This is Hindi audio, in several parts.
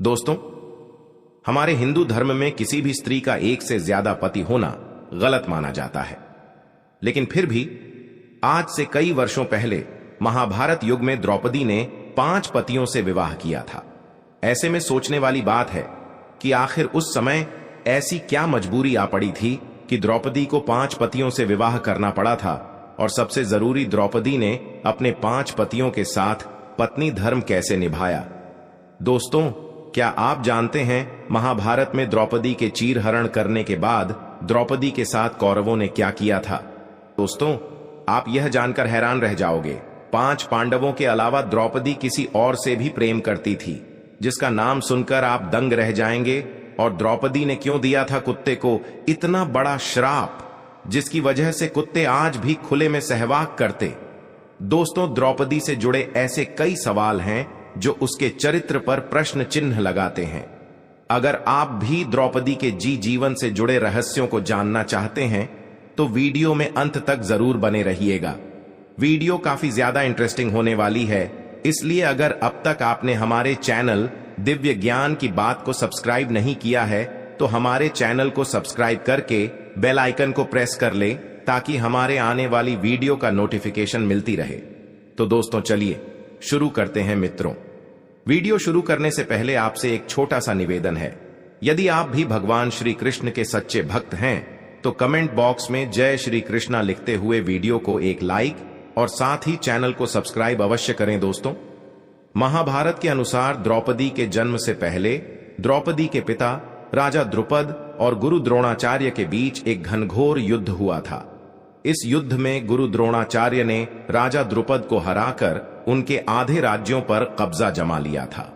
दोस्तों, हमारे हिंदू धर्म में किसी भी स्त्री का एक से ज्यादा पति होना गलत माना जाता है। लेकिन फिर भी आज से कई वर्षों पहले महाभारत युग में द्रौपदी ने 5 पतियों से विवाह किया था। ऐसे में सोचने वाली बात है कि आखिर उस समय ऐसी क्या मजबूरी आ पड़ी थी कि द्रौपदी को 5 पतियों से विवाह करना पड़ा था। और सबसे जरूरी, द्रौपदी ने अपने 5 पतियों के साथ पत्नी धर्म कैसे निभाया। दोस्तों, क्या आप जानते हैं महाभारत में द्रौपदी के चीरहरण करने के बाद द्रौपदी के साथ कौरवों ने क्या किया था। दोस्तों, आप यह जानकर हैरान रह जाओगे, 5 पांडवों के अलावा द्रौपदी किसी और से भी प्रेम करती थी, जिसका नाम सुनकर आप दंग रह जाएंगे। और द्रौपदी ने क्यों दिया था कुत्ते को इतना बड़ा श्राप, जिसकी वजह से कुत्ते आज भी खुले में सहवाग करते। दोस्तों, द्रौपदी से जुड़े ऐसे कई सवाल हैं जो उसके चरित्र पर प्रश्न चिन्ह लगाते हैं। अगर आप भी द्रौपदी के जीवन से जुड़े रहस्यों को जानना चाहते हैं तो वीडियो में अंत तक जरूर बने रहिएगा। वीडियो काफी ज्यादा इंटरेस्टिंग होने वाली है, इसलिए अगर अब तक आपने हमारे चैनल दिव्य ज्ञान की बात को सब्सक्राइब नहीं किया है तो हमारे चैनल को सब्सक्राइब करके बेल आइकन को प्रेस कर ले, ताकि हमारे आने वाली वीडियो का नोटिफिकेशन मिलती रहे। तो दोस्तों, चलिए शुरू करते हैं। मित्रों, वीडियो शुरू करने से पहले आपसे एक छोटा सा निवेदन है। यदि आप भी भगवान श्री कृष्ण के सच्चे भक्त हैं तो कमेंट बॉक्स में जय श्री कृष्णा लिखते हुए वीडियो को एक लाइक और साथ ही चैनल को सब्सक्राइब अवश्य करें। दोस्तों, महाभारत के अनुसार द्रौपदी के जन्म से पहले द्रौपदी के पिता राजा द्रुपद और गुरु द्रोणाचार्य के बीच एक घनघोर युद्ध हुआ था। इस युद्ध में गुरु द्रोणाचार्य ने राजा द्रुपद को हराकर उनके आधे राज्यों पर कब्जा जमा लिया था।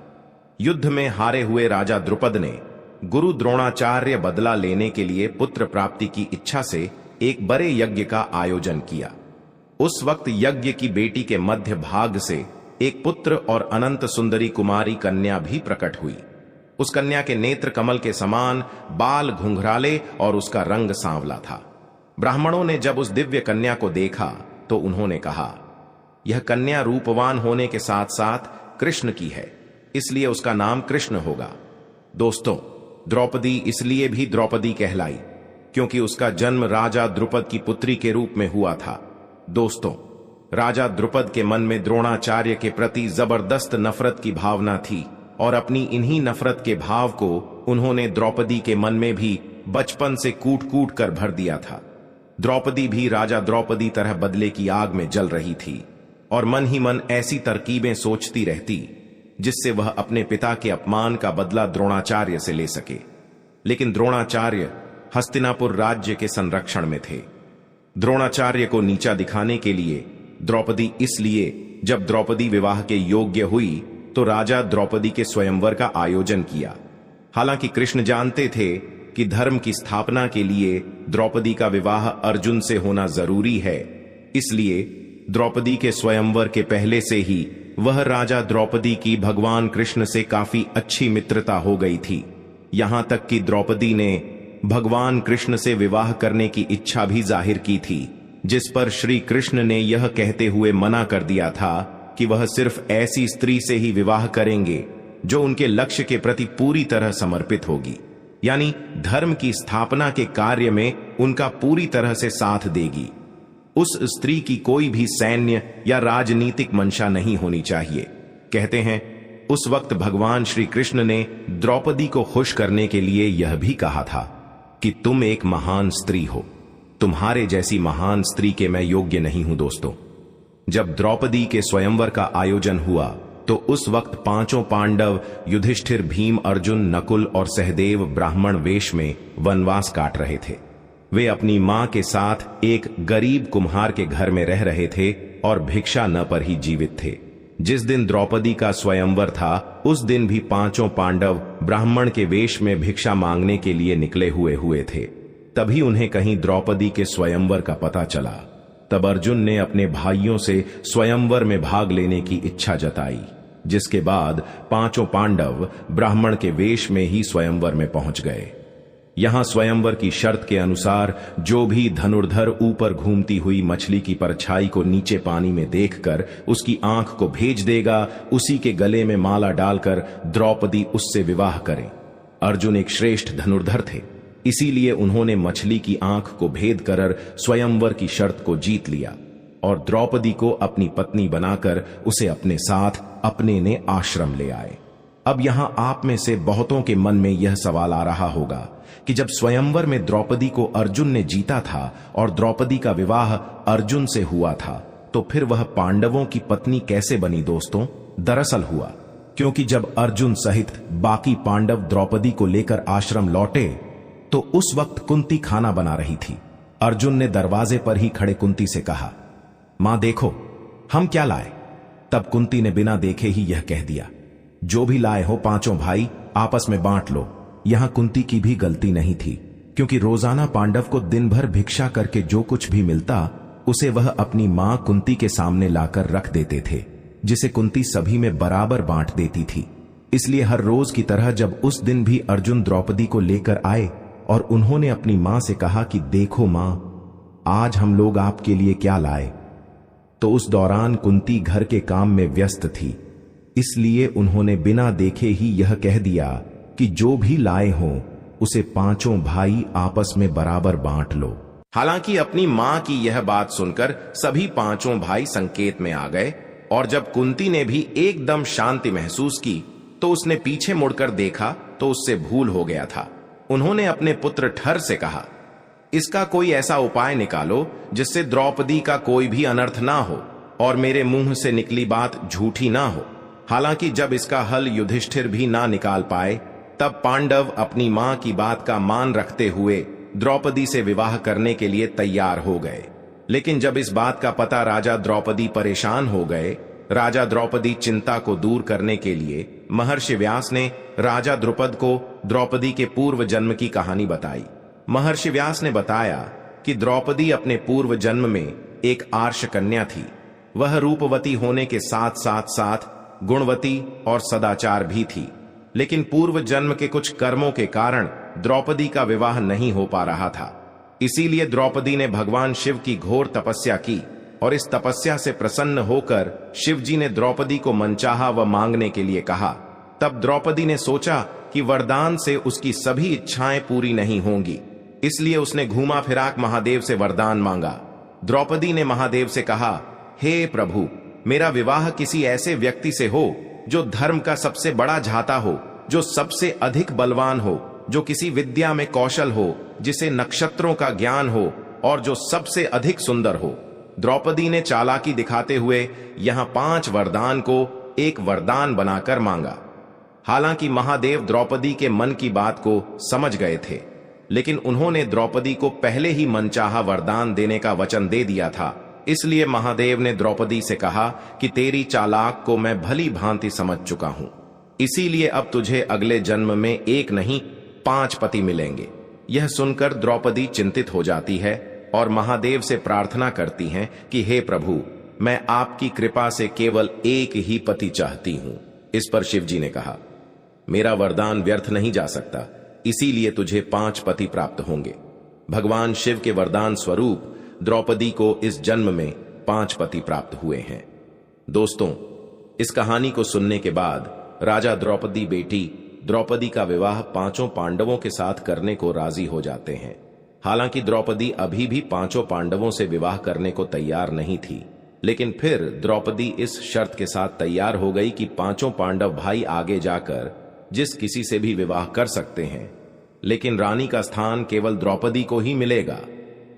युद्ध में हारे हुए राजा द्रुपद ने गुरु द्रोणाचार्य बदला लेने के लिए पुत्र प्राप्ति की इच्छा से एक बड़े यज्ञ का आयोजन किया। उस वक्त यज्ञ की बेटी के मध्य भाग से एक पुत्र और अनंत सुंदरी कुमारी कन्या भी प्रकट हुई। उस कन्या के नेत्र कमल के समान, बाल घुंघराले और उसका रंग सांवला था। ब्राह्मणों ने जब उस दिव्य कन्या को देखा तो उन्होंने कहा, यह कन्या रूपवान होने के साथ साथ कृष्ण की है, इसलिए उसका नाम कृष्ण होगा। दोस्तों, द्रौपदी इसलिए भी द्रौपदी कहलाई क्योंकि उसका जन्म राजा द्रुपद की पुत्री के रूप में हुआ था। दोस्तों, राजा द्रुपद के मन में द्रोणाचार्य के प्रति जबरदस्त नफरत की भावना थी और अपनी इन्हीं नफरत के भाव को उन्होंने द्रौपदी के मन में भी बचपन से कूट कूट कर भर दिया था। द्रौपदी भी राजा द्रौपदी तरह बदले की आग में जल रही थी और मन ही मन ऐसी तरकीबें सोचती रहती जिससे वह अपने पिता के अपमान का बदला द्रोणाचार्य से ले सके। लेकिन द्रोणाचार्य हस्तिनापुर राज्य के संरक्षण में थे। द्रोणाचार्य को नीचा दिखाने के लिए द्रौपदी, इसलिए जब द्रौपदी विवाह के योग्य हुई तो राजा द्रौपदी के स्वयंवर का आयोजन किया। हालांकि कृष्ण जानते थे कि धर्म की स्थापना के लिए द्रौपदी का विवाह अर्जुन से होना जरूरी है, इसलिए द्रौपदी के स्वयंवर के पहले से ही वह राजा द्रौपदी की भगवान कृष्ण से काफी अच्छी मित्रता हो गई थी। यहां तक कि द्रौपदी ने भगवान कृष्ण से विवाह करने की इच्छा भी जाहिर की थी, जिस पर श्री कृष्ण ने यह कहते हुए मना कर दिया था कि वह सिर्फ ऐसी स्त्री से ही विवाह करेंगे जो उनके लक्ष्य के प्रति पूरी तरह समर्पित होगी, यानी धर्म की स्थापना के कार्य में उनका पूरी तरह से साथ देगी। उस स्त्री की कोई भी सैन्य या राजनीतिक मंशा नहीं होनी चाहिए। कहते हैं उस वक्त भगवान श्री कृष्ण ने द्रौपदी को खुश करने के लिए यह भी कहा था कि तुम एक महान स्त्री हो, तुम्हारे जैसी महान स्त्री के मैं योग्य नहीं हूं। दोस्तों, जब द्रौपदी के स्वयंवर का आयोजन हुआ तो उस वक्त 5 पांडव युधिष्ठिर, भीम, अर्जुन, नकुल और सहदेव ब्राह्मण वेश में वनवास काट रहे थे। वे अपनी मां के साथ एक गरीब कुम्हार के घर में रह रहे थे और भिक्षा न पर ही जीवित थे। जिस दिन द्रौपदी का स्वयंवर था उस दिन भी 5 पांडव ब्राह्मण के वेश में भिक्षा मांगने के लिए निकले हुए थे। तभी उन्हें कहीं द्रौपदी के स्वयंवर का पता चला। तब अर्जुन ने अपने भाइयों से स्वयंवर में भाग लेने की इच्छा जताई, जिसके बाद 5 पांडव ब्राह्मण के वेश में ही स्वयंवर में पहुंच गए। यहां स्वयंवर की शर्त के अनुसार जो भी धनुर्धर ऊपर घूमती हुई मछली की परछाई को नीचे पानी में देखकर उसकी आंख को भेज देगा, उसी के गले में माला डालकर द्रौपदी उससे विवाह करें। अर्जुन एक श्रेष्ठ धनुर्धर थे, इसीलिए उन्होंने मछली की आंख को भेद कर स्वयंवर की शर्त को जीत लिया और द्रौपदी को अपनी पत्नी बनाकर उसे अपने साथ अपने ने आश्रम ले आए। अब यहां आप में से बहुतों के मन में यह सवाल आ रहा होगा कि जब स्वयंवर में द्रौपदी को अर्जुन ने जीता था और द्रौपदी का विवाह अर्जुन से हुआ था, तो फिर वह पांडवों की पत्नी कैसे बनी? दोस्तों, दरअसल हुआ क्योंकि जब अर्जुन सहित बाकी पांडव द्रौपदी को लेकर आश्रम लौटे तो उस वक्त कुंती खाना बना रही थी। अर्जुन ने दरवाजे पर ही खड़े कुंती से कहा, मां देखो हम क्या लाए। तब कुंती ने बिना देखे ही यह कह दिया, जो भी लाए हो पांचों भाई आपस में बांट लो। यहां कुंती की भी गलती नहीं थी, क्योंकि रोजाना पांडव को दिन भर भिक्षा करके जो कुछ भी मिलता उसे वह अपनी मां कुंती के सामने लाकर रख देते थे, जिसे कुंती सभी में बराबर बांट देती थी। इसलिए हर रोज की तरह जब उस दिन भी अर्जुन द्रौपदी को लेकर आए और उन्होंने अपनी मां से कहा कि देखो मां, आज हम लोग आपके लिए क्या लाए, तो उस दौरान कुंती घर के काम में व्यस्त थी, इसलिए उन्होंने बिना देखे ही यह कह दिया कि जो भी लाए हों उसे पांचों भाई आपस में बराबर बांट लो। हालांकि अपनी मां की यह बात सुनकर सभी पांचों भाई संकेत में आ गए और जब कुंती ने भी एकदम शांति महसूस की तो उसने पीछे मुड़कर देखा तो उससे भूल हो गया था। उन्होंने अपने पुत्र ठर से कहा, इसका कोई ऐसा उपाय निकालो जिससे द्रौपदी का कोई भी अनर्थ ना हो और मेरे मुंह से निकली बात झूठी ना हो। हालांकि जब इसका हल युधिष्ठिर भी ना निकाल पाए तब पांडव अपनी मां की बात का मान रखते हुए द्रौपदी से विवाह करने के लिए तैयार हो गए। लेकिन जब इस बात का पता राजा द्रौपदी परेशान हो गए, राजा द्रौपदी चिंता को दूर करने के लिए महर्षि व्यास ने राजा द्रुपद को द्रौपदी के पूर्व जन्म की कहानी बताई। महर्षि व्यास ने बताया कि द्रौपदी अपने पूर्व जन्म में एक आर्ष कन्या थी। वह रूपवती होने के साथ साथ गुणवती और सदाचार भी थी, लेकिन पूर्व जन्म के कुछ कर्मों के कारण द्रौपदी का विवाह नहीं हो पा रहा था। इसीलिए द्रौपदी ने भगवान शिव की घोर तपस्या की और इस तपस्या से प्रसन्न होकर शिव जी ने द्रौपदी को मनचाहा व मांगने के लिए कहा। तब द्रौपदी ने सोचा कि वरदान से उसकी सभी इच्छाएं पूरी नहीं होंगी, इसलिए उसने घूमा फिराक महादेव से वरदान मांगा। द्रौपदी ने महादेव से कहा, हे प्रभु, मेरा विवाह किसी ऐसे व्यक्ति से हो जो धर्म का सबसे बड़ा झाता हो, जो सबसे अधिक बलवान हो, जो किसी विद्या में कौशल हो, जिसे नक्षत्रों का ज्ञान हो और जो सबसे अधिक सुंदर हो। द्रौपदी ने चालाकी दिखाते हुए यहां 5 वरदान को एक वरदान बनाकर मांगा। हालांकि महादेव द्रौपदी के मन की बात को समझ गए थे, लेकिन उन्होंने द्रौपदी को पहले ही मनचाहा वरदान देने का वचन दे दिया था। इसलिए महादेव ने द्रौपदी से कहा कि तेरी चालाक को मैं भली भांति समझ चुका हूं, इसीलिए अब तुझे अगले जन्म में एक नहीं 5 पति मिलेंगे। यह सुनकर द्रौपदी चिंतित हो जाती है और महादेव से प्रार्थना करती हैं कि हे प्रभु, मैं आपकी कृपा से केवल एक ही पति चाहती हूं। इस पर शिव जी ने कहा, मेरा वरदान व्यर्थ नहीं जा सकता, इसीलिए तुझे 5 पति प्राप्त होंगे। भगवान शिव के वरदान स्वरूप द्रौपदी को इस जन्म में 5 पति प्राप्त हुए हैं। दोस्तों, इस कहानी को सुनने के बाद राजा द्रौपदी बेटी द्रौपदी का विवाह 5 पांडवों के साथ करने को राजी हो जाते हैं। हालांकि द्रौपदी अभी भी 5 पांडवों से विवाह करने को तैयार नहीं थी, लेकिन फिर द्रौपदी इस शर्त के साथ तैयार हो गई कि 5 पांडव भाई आगे जाकर जिस किसी से भी विवाह कर सकते हैं, लेकिन रानी का स्थान केवल द्रौपदी को ही मिलेगा।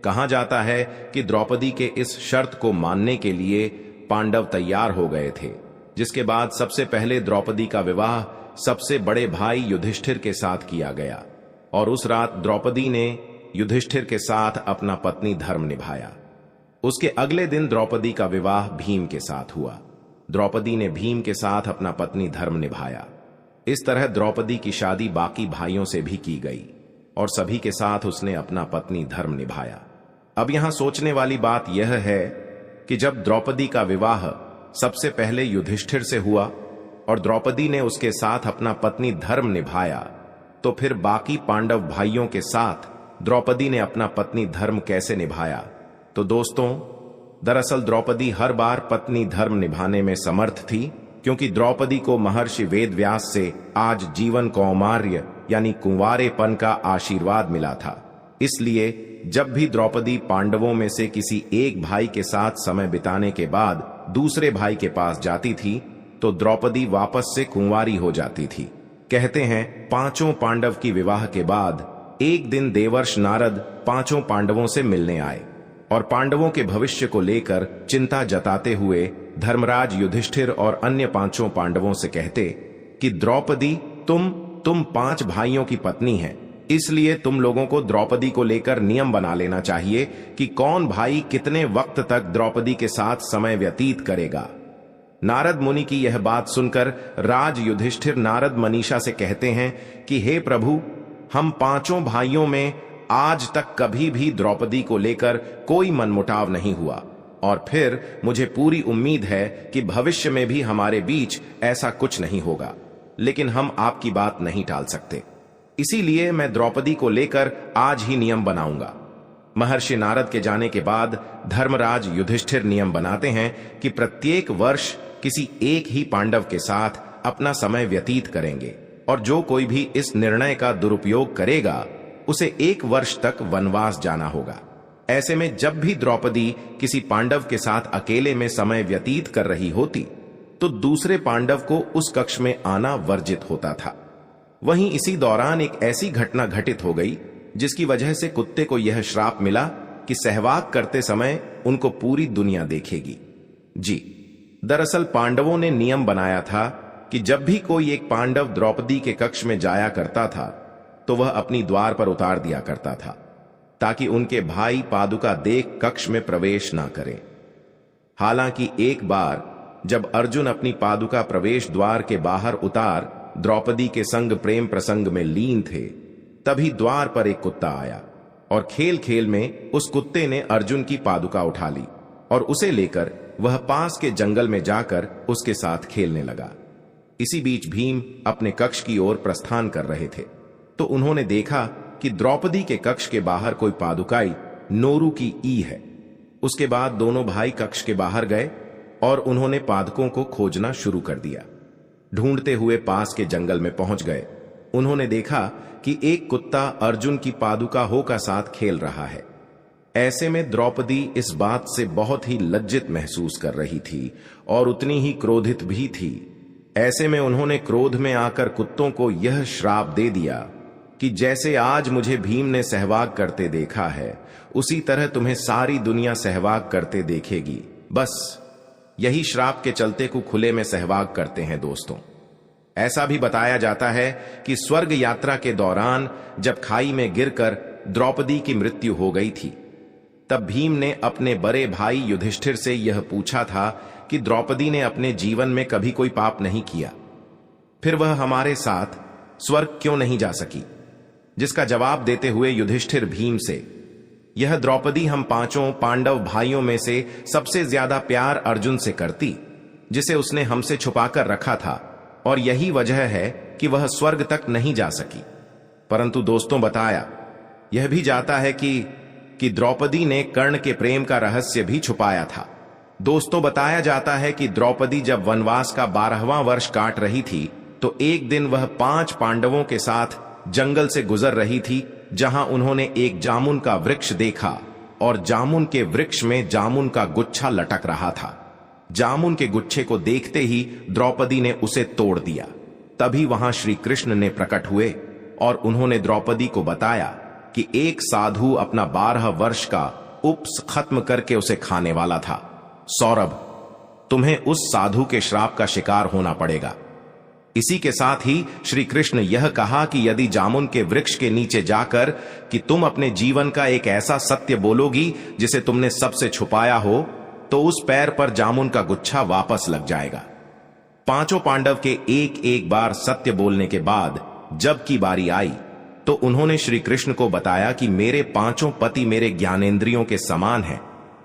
कहा जाता है कि द्रौपदी के इस शर्त को मानने के लिए पांडव तैयार हो गए थे, जिसके बाद सबसे पहले द्रौपदी का विवाह सबसे बड़े भाई युधिष्ठिर के साथ किया गया और उस रात द्रौपदी ने युधिष्ठिर के साथ अपना पत्नी धर्म निभाया। उसके अगले दिन द्रौपदी का विवाह भीम के साथ हुआ। द्रौपदी ने भीम के साथ अपना पत्नी धर्म निभाया। इस तरह द्रौपदी की शादी बाकी भाइयों से भी की गई और सभी के साथ उसने अपना पत्नी धर्म निभाया। अब यहां सोचने वाली बात यह है कि जब द्रौपदी का विवाह सबसे पहले युधिष्ठिर से हुआ और द्रौपदी ने उसके साथ अपना पत्नी धर्म निभाया, तो फिर बाकी पांडव भाइयों के साथ द्रौपदी ने अपना पत्नी धर्म कैसे निभाया? तो दोस्तों, दरअसल द्रौपदी हर बार पत्नी धर्म निभाने में समर्थ थी, क्योंकि द्रौपदी को महर्षि वेदव्यास से आज जीवन कौमार्य यानी कुंवारेपन का आशीर्वाद मिला था। इसलिए जब भी द्रौपदी पांडवों में से किसी एक भाई के साथ समय बिताने के बाद दूसरे भाई के पास जाती थी, तो द्रौपदी वापस से कुंवारी हो जाती थी। कहते हैं, पांचों पांडव की विवाह के बाद एक दिन देवर्ष नारद पांचों पांडवों से मिलने आए और पांडवों के भविष्य को लेकर चिंता जताते हुए धर्मराज युधिष्ठिर और अन्य पांचों पांडवों से कहते कि द्रौपदी तुम 5 भाइयों की पत्नी हैं, इसलिए तुम लोगों को द्रौपदी को लेकर नियम बना लेना चाहिए कि कौन भाई कितने वक्त तक द्रौपदी के साथ समय व्यतीत करेगा। नारद मुनि की यह बात सुनकर राज युधिष्ठिर नारद मनीषा से कहते हैं कि हे प्रभु, हम 5 भाइयों में आज तक कभी भी द्रौपदी को लेकर कोई मनमुटाव नहीं हुआ, और फिर मुझे पूरी उम्मीद है कि भविष्य में भी हमारे बीच ऐसा कुछ नहीं होगा, लेकिन हम आपकी बात नहीं टाल सकते। इसीलिए मैं द्रौपदी को लेकर आज ही नियम बनाऊंगा। महर्षि नारद के जाने के बाद धर्मराज युधिष्ठिर नियम बनाते हैं कि प्रत्येक वर्ष किसी एक ही पांडव के साथ अपना समय व्यतीत करेंगे, और जो कोई भी इस निर्णय का दुरुपयोग करेगा उसे 1 वर्ष तक वनवास जाना होगा। ऐसे में जब भी द्रौपदी किसी पांडव के साथ अकेले में समय व्यतीत कर रही होती, तो दूसरे पांडव को उस कक्ष में आना वर्जित होता था। वहीं इसी दौरान एक ऐसी घटना घटित हो गई जिसकी वजह से कुत्ते को यह श्राप मिला कि सहवाग करते समय उनको पूरी दुनिया देखेगी। जी, दरअसल पांडवों ने नियम बनाया था कि जब भी कोई एक पांडव द्रौपदी के कक्ष में जाया करता था, तो वह अपनी द्वार पर उतार दिया करता था, ताकि उनके भाई पादुका देख कक्ष में प्रवेश ना करें। हालांकि एक बार जब अर्जुन अपनी पादुका प्रवेश द्वार के बाहर उतार द्रौपदी के संग प्रेम प्रसंग में लीन थे, तभी द्वार पर एक कुत्ता आया और खेल खेल में उस कुत्ते ने अर्जुन की पादुका उठा ली और उसे लेकर वह पास के जंगल में जाकर उसके साथ खेलने लगा। इसी बीच भीम अपने कक्ष की ओर प्रस्थान कर रहे थे, तो उन्होंने देखा कि द्रौपदी के कक्ष के बाहर कोई पादुकाई नोरू की ई है। उसके बाद दोनों भाई कक्ष के बाहर गए और उन्होंने पादुकों को खोजना शुरू कर दिया। ढूंढते हुए पास के जंगल में पहुंच गए। उन्होंने देखा कि एक कुत्ता अर्जुन की पादुका हो का साथ खेल रहा है। ऐसे में द्रौपदी इस बात से बहुत ही लज्जित महसूस कर रही थी और उतनी ही क्रोधित भी थी। ऐसे में उन्होंने क्रोध में आकर कुत्तों को यह श्राप दे दिया कि जैसे आज मुझे भीम ने सहवाग करते देखा है, उसी तरह तुम्हें सारी दुनिया सहवाग करते देखेगी। बस यही श्राप के चलते को खुले में सहवाग करते हैं। दोस्तों, ऐसा भी बताया जाता है कि स्वर्ग यात्रा के दौरान जब खाई में गिरकर द्रौपदी की मृत्यु हो गई थी, तब भीम ने अपने बड़े भाई युधिष्ठिर से यह पूछा था कि द्रौपदी ने अपने जीवन में कभी कोई पाप नहीं किया, फिर वह हमारे साथ स्वर्ग क्यों नहीं जा सकी? जिसका जवाब देते हुए युधिष्ठिर भीम से, यह द्रौपदी हम 5 पांडव भाइयों में से सबसे ज्यादा प्यार अर्जुन से करती, जिसे उसने हमसे छुपाकर रखा था, और यही वजह है कि वह स्वर्ग तक नहीं जा सकी। परंतु दोस्तों, बताया यह भी जाता है कि द्रौपदी ने कर्ण के प्रेम का रहस्य भी छुपाया था। दोस्तों, बताया जाता है कि द्रौपदी जब वनवास का 12वां वर्ष काट रही थी, तो एक दिन वह 5 पांडवों के साथ जंगल से गुजर रही थी, जहां उन्होंने एक जामुन का वृक्ष देखा और जामुन के वृक्ष में जामुन का गुच्छा लटक रहा था। जामुन के गुच्छे को देखते ही द्रौपदी ने उसे तोड़ दिया। तभी वहां श्री कृष्ण ने प्रकट हुए और उन्होंने द्रौपदी को बताया कि एक साधु अपना 12 वर्ष का उपस खत्म करके उसे खाने वाला था। सौरभ, तुम्हें उस साधु के श्राप का शिकार होना पड़ेगा। इसी के साथ ही श्री कृष्ण यह कहा कि यदि जामुन के वृक्ष के नीचे जाकर कि तुम अपने जीवन का एक ऐसा सत्य बोलोगी जिसे तुमने सबसे छुपाया हो, तो उस पैर पर जामुन का गुच्छा वापस लग जाएगा। 5 पांडव के एक बार सत्य बोलने के बाद जब की बारी आई, तो उन्होंने श्री कृष्ण को बताया कि मेरे 5 पति मेरे ज्ञानेंद्रियों के समान हैं,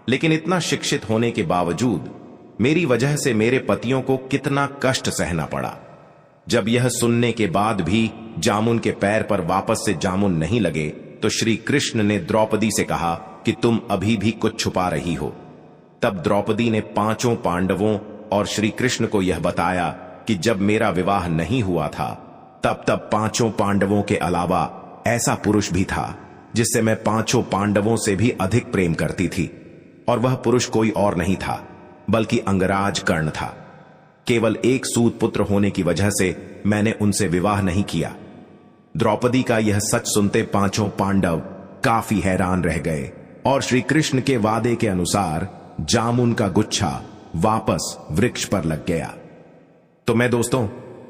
लेकिन इतना शिक्षित होने के बावजूद मेरी वजह से मेरे पतियों को कितना कष्ट सहना पड़ा। जब यह सुनने के बाद भी जामुन के पैर पर वापस से जामुन नहीं लगे तो श्री कृष्ण ने द्रौपदी से कहा कि तुम अभी भी कुछ छुपा रही हो। तब द्रौपदी ने पांचों पांडवों और श्री कृष्ण को यह बताया कि जब मेरा विवाह नहीं हुआ था तब पांचों पांडवों के अलावा ऐसा पुरुष भी था जिससे मैं पांचों पांडवों से भी अधिक प्रेम करती थी, और वह पुरुष कोई और नहीं था बल्कि अंगराज कर्ण था। केवल एक सूत पुत्र होने की वजह से मैंने उनसे विवाह नहीं किया। द्रौपदी का यह सच सुनते पांचों पांडव काफी हैरान रह गए और श्री कृष्ण के वादे के अनुसार जामुन का गुच्छा वापस वृक्ष पर लग गया। तो मैं दोस्तों,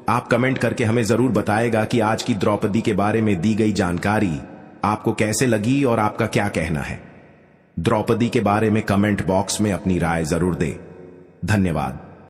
आप कमेंट करके हमें जरूर बताएगा कि आज की द्रौपदी के बारे में दी गई जानकारी आपको कैसे लगी और आपका क्या कहना है। द्रौपदी के बारे में कमेंट बॉक्स में अपनी राय जरूर दें। धन्यवाद।